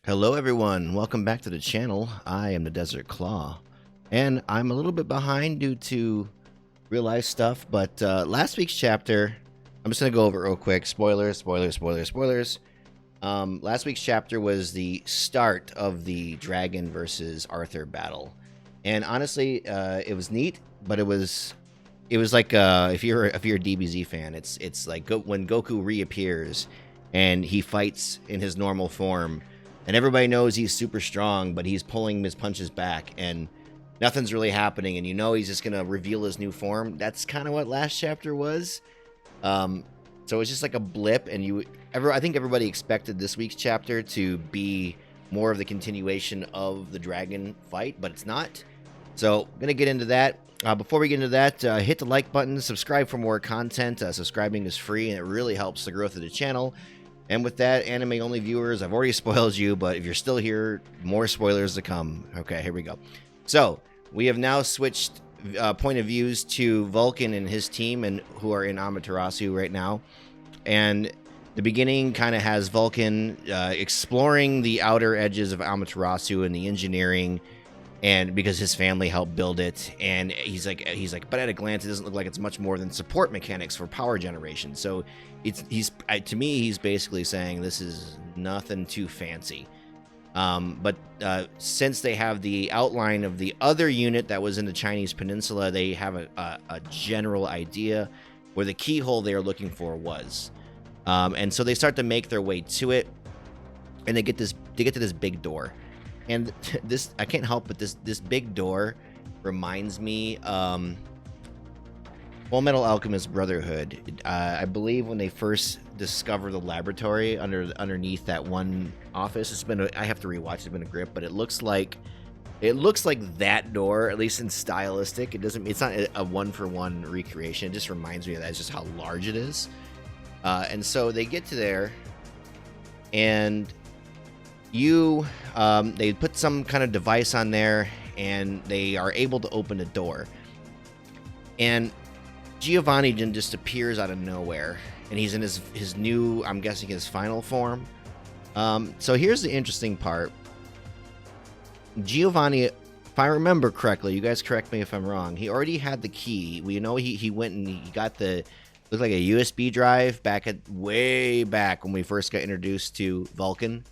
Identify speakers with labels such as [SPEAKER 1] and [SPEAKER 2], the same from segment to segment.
[SPEAKER 1] Hello everyone, welcome back to the channel. I am the Desert Claw, and I'm a little bit behind due to real life stuff, but last week's chapter, I'm just going to go over it real quick. Spoilers. Last week's chapter was the start of the Dragon versus Arthur battle, and honestly, it was neat, but it was like if you're a DBZ fan, it's like when Goku reappears and he fights in his normal form, and everybody knows he's super strong, but he's pulling his punches back, and nothing's really happening, and you know he's just gonna reveal his new form. That's kind of what last chapter was. So it's just like a blip, and I think everybody expected this week's chapter to be more of the continuation of the dragon fight, but it's not. So I'm gonna get into that. Before we get into that, hit the like button, subscribe for more content. Subscribing is free, and it really helps the growth of the channel. And with that, anime-only viewers, I've already spoiled you, but if you're still here, more spoilers to come. Okay, here we go. So, we have now switched point of views to Vulcan and his team, and who are in Amaterasu right now. And the beginning kind of has Vulcan exploring the outer edges of Amaterasu and the engineering, and because his family helped build it, and he's like, but at a glance, it doesn't look like it's much more than support mechanics for power generation. So to me, he's basically saying this is nothing too fancy. But since they have the outline of the other unit that was in the Chinese peninsula, they have a general idea where the keyhole they are looking for was. And so they start to make their way to it, and they get to this big door. And this, I can't help but this big door reminds me Full Metal Alchemist Brotherhood. I believe when they first discover the laboratory underneath that one office, I have to rewatch. It's been a grip, but it looks like that door, at least in stylistic. It's not a one-for-one recreation. It just reminds me of that. It's just how large it is. And so they get to there, and they put some kind of device on there, and they are able to open a door. And Giovani just appears out of nowhere, and he's in his new, I'm guessing his final form. So here's the interesting part. Giovani, if I remember correctly, you guys correct me if I'm wrong, he already had the key. We know he went and he got the, looked like a USB drive way back when we first got introduced to Vulcan.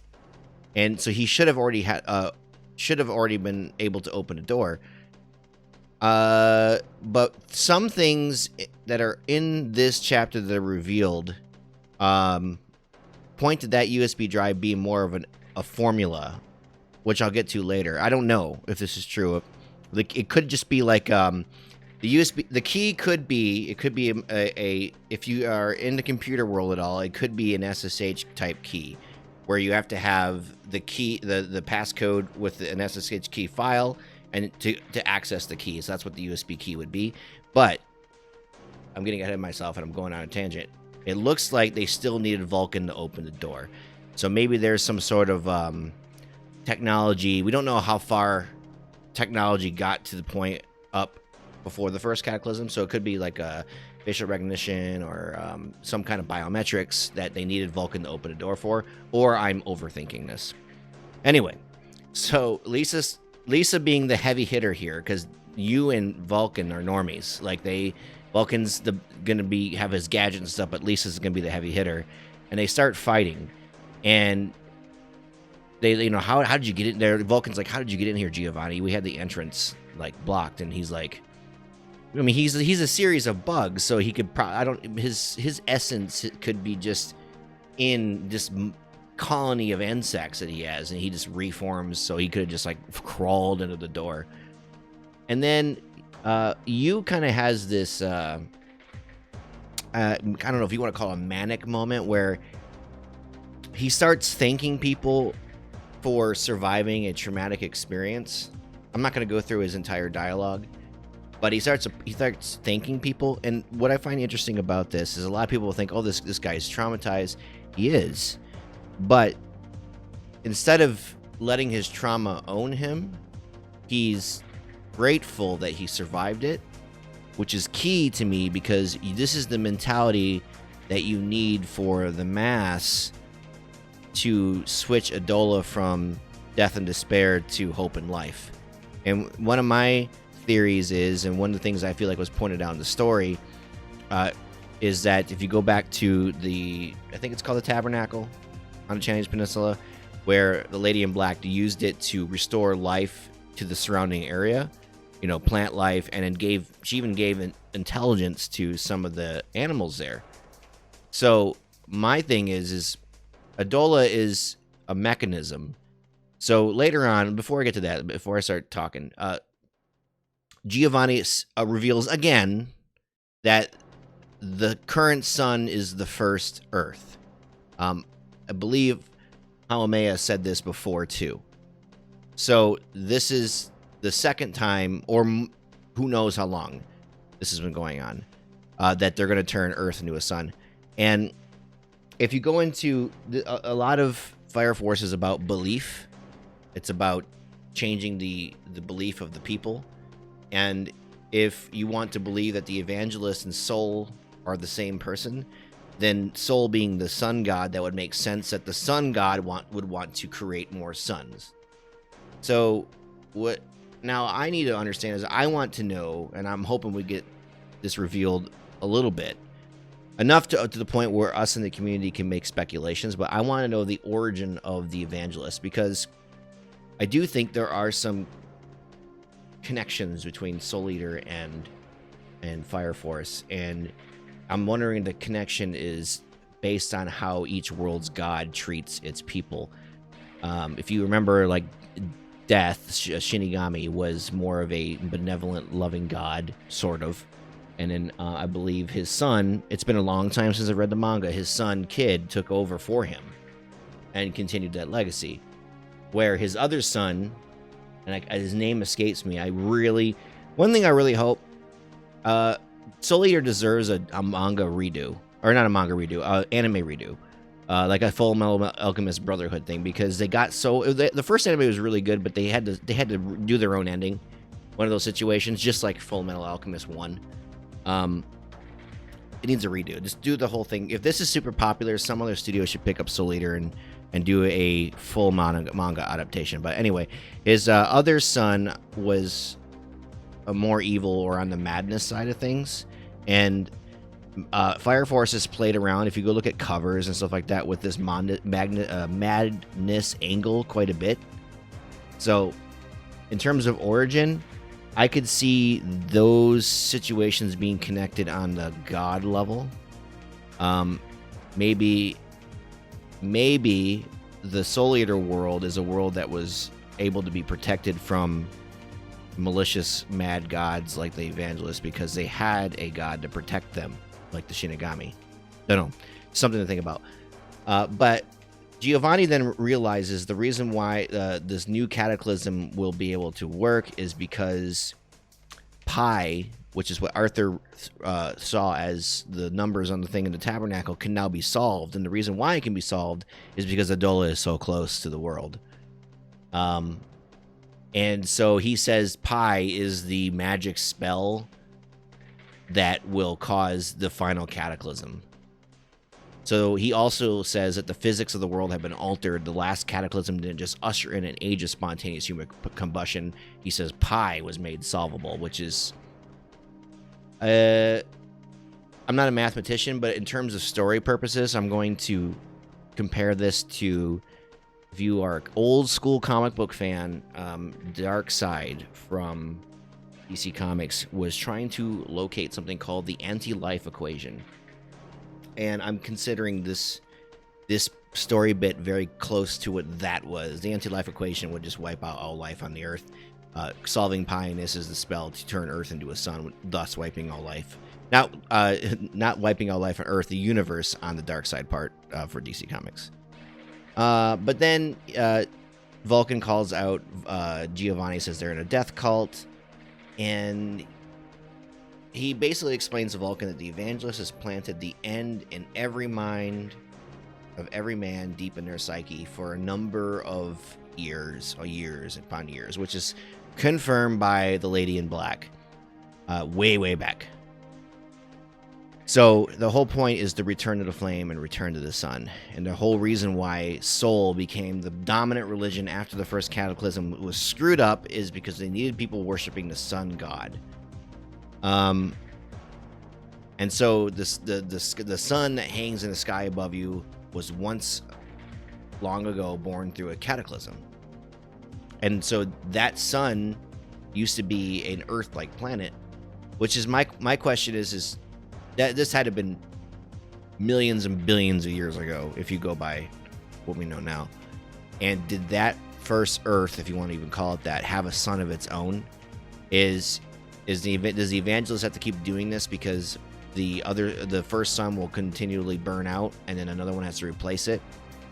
[SPEAKER 1] And so he should have already been able to open a door. But some things that are in this chapter that are revealed point to that USB drive being more of a formula, which I'll get to later. I don't know if this is true. It could just be like the USB. The key could be, it could be a if you are in the computer world at all, it could be an SSH type key, where you have to have the key, the passcode with an SSH key file, and to access the key. So that's what the USB key would be. But I'm getting ahead of myself, and I'm going on a tangent. It looks like they still needed Vulcan to open the door. So maybe there's some sort of technology. We don't know how far technology got to the point up before the first cataclysm. So it could be like a facial recognition or some kind of biometrics that they needed Vulcan to open a door for, or I'm overthinking this. Anyway, so Lisa being the heavy hitter here, because you and Vulcan are normies. Like Vulcan's gonna have his gadget and stuff, but Lisa's gonna be the heavy hitter, and they start fighting, and they how did you get in there? Vulcan's like, how did you get in here, Giovani? We had the entrance like blocked, and he's like, I mean, he's a series of bugs, so he could his essence could be just in this colony of insects that he has, and he just reforms, so he could have just like crawled into the door. And then you kind of has this I don't know if you want to call it a manic moment, where he starts thanking people for surviving a traumatic experience. I'm not going to go through his entire dialogue, but he starts thanking people. And what I find interesting about this is a lot of people will think, oh, this guy's traumatized. He is. But instead of letting his trauma own him, he's grateful that he survived it, which is key to me, because this is the mentality that you need for the mass to switch Adola from death and despair to hope and life. And one of my theories is, and one of the things I feel like was pointed out in the story, is that if you go back to I think it's called the Tabernacle on the Chinese Peninsula, where the Lady in Black used it to restore life to the surrounding area, plant life, and then she even gave intelligence to some of the animals there. So my thing is Adola is a mechanism. So later on, before I get to that, before I start talking, Giovani reveals again that the current sun is the first Earth. I believe Haumea said this before too. So this is the second time, or who knows how long this has been going on, that they're going to turn Earth into a sun. And if you go into a lot of Fire Force is about belief. It's about changing the belief of the people. And if you want to believe that the Evangelist and Soul are the same person, then Soul being the sun god, that would make sense that the sun god would want to create more suns. So what now I need to understand is, I want to know, and I'm hoping we get this revealed a little bit, enough to the point where us in the community can make speculations, but I want to know the origin of the Evangelist, because I do think there are some connections between Soul Eater and Fire Force, and I'm wondering the connection is based on how each world's god treats its people. If you remember, like, Death, Shinigami, was more of a benevolent, loving god, sort of. And then I believe his son, it's been a long time since I read the manga, his son, Kid, took over for him and continued that legacy. Where his other son, and his name escapes me, one thing I really hope, Soul Eater deserves a manga redo. Or not a manga redo, anime redo. Like a Full Metal Alchemist Brotherhood thing, because they got the first anime was really good, but they had to do their own ending. One of those situations, just like Full Metal Alchemist 1. It needs a redo. Just do the whole thing. If this is super popular, some other studio should pick up Soul Eater and do a full manga adaptation. But anyway, his other son was a more evil, or on the madness side of things, and Fire Force has played around, if you go look at covers and stuff like that, with this madness angle quite a bit. So in terms of origin, I could see those situations being connected on the god level. Maybe the Soul Eater world is a world that was able to be protected from malicious mad gods like the Evangelist, because they had a god to protect them, like the Shinigami. Don't know. Something to think about. But Giovani then realizes the reason why this new cataclysm will be able to work is because pi, which is what Arthur saw as the numbers on the thing in the tabernacle, can now be solved. And the reason why it can be solved is because Adola is so close to the world. And so he says pi is the magic spell that will cause the final cataclysm. So he also says that the physics of the world have been altered. The last cataclysm didn't just usher in an age of spontaneous human combustion. He says pi was made solvable, which is... I'm not a mathematician, but in terms of story purposes, I'm going to compare this to, if you are an old school comic book fan, Darkseid from DC Comics was trying to locate something called the anti-life equation. And I'm considering this story bit very close to what that was. The anti-life equation would just wipe out all life on the Earth. Solving pi in this is the spell to turn Earth into a sun, thus wiping all life. Not wiping all life on Earth, the universe on the Darkseid part for DC Comics. But then Vulcan calls out Giovani, says they're in a death cult, and he basically explains to Vulcan that the Evangelist has planted the end in every mind of every man deep in their psyche for a number of years upon years, which is confirmed by the Lady in Black way back. So the whole point is to return to the flame and return to the sun. And the whole reason why Sol became the dominant religion after the first cataclysm was screwed up is because they needed people worshiping the sun god. And so the sun that hangs in the sky above you was once long ago born through a cataclysm. And so that sun used to be an Earth-like planet, which is my question is that this had to have been millions and billions of years ago, if you go by what we know now. And did that first Earth, if you want to even call it that, have a sun of its own? Does the evangelist have to keep doing this because the first sun will continually burn out and then another one has to replace it?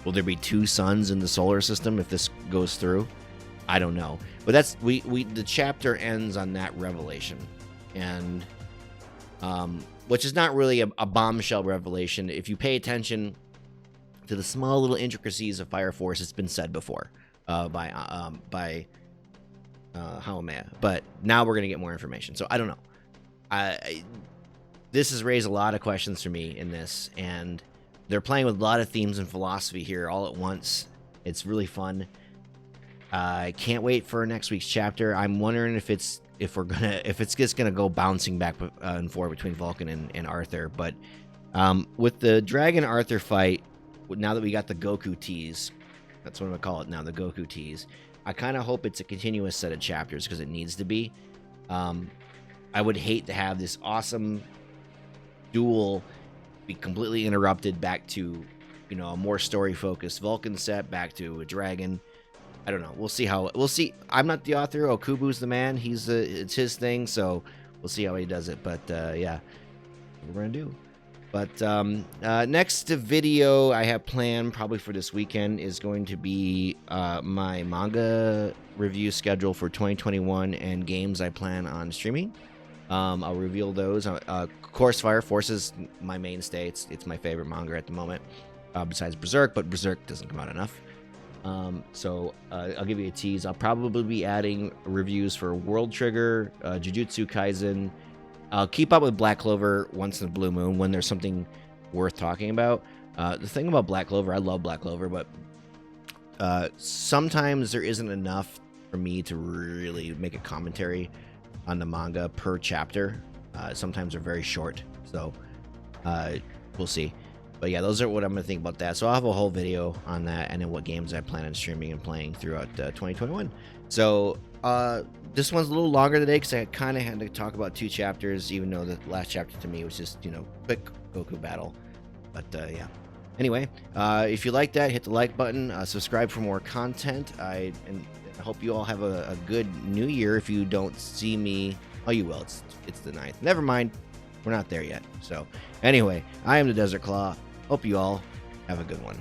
[SPEAKER 1] Will there be two suns in the solar system if this goes through? I don't know. But that's the chapter ends on that revelation. And which is not really a bombshell revelation. If you pay attention to the small little intricacies of Fire Force, it's been said before by Haomea. But now we're going to get more information. So I don't know. This has raised a lot of questions for me in this, and they're playing with a lot of themes and philosophy here all at once. It's really fun. I can't wait for next week's chapter. I'm wondering if it's just gonna go bouncing back and forth between Vulcan and Arthur. But with the Dragon Arthur fight, now that we got the Goku tease, that's what I'm gonna call it now, the Goku tease. I kind of hope it's a continuous set of chapters because it needs to be. I would hate to have this awesome duel be completely interrupted back to, a more story focused Vulcan set, back to a dragon. I don't know. We'll see. I'm not the author. Okubu's the man. It's his thing. So we'll see how he does it. But yeah, what we're gonna do. But next video I have planned probably for this weekend is going to be my manga review schedule for 2021 and games I plan on streaming. I'll reveal those. Of course, Fire Force is my mainstay. It's my favorite manga at the moment, besides Berserk. But Berserk doesn't come out enough. So I'll give you a tease. I'll probably be adding reviews for World Trigger, Jujutsu Kaisen. I'll keep up with Black Clover once in a blue moon when there's something worth talking about. The thing about Black Clover, I love Black Clover, but sometimes there isn't enough for me to really make a commentary on the manga per chapter. Sometimes they're very short, so we'll see. But yeah, those are what I'm going to think about that. So I'll have a whole video on that and then what games I plan on streaming and playing throughout 2021. So this one's a little longer today because I kind of had to talk about 2 chapters, even though the last chapter to me was just, quick Goku battle. But yeah. Anyway, if you like that, hit the like button, subscribe for more content. I hope you all have a good new year. If you don't see me, oh, you will. It's the 9th. Never mind. We're not there yet. So anyway, I am the Desert Claw. Hope you all have a good one.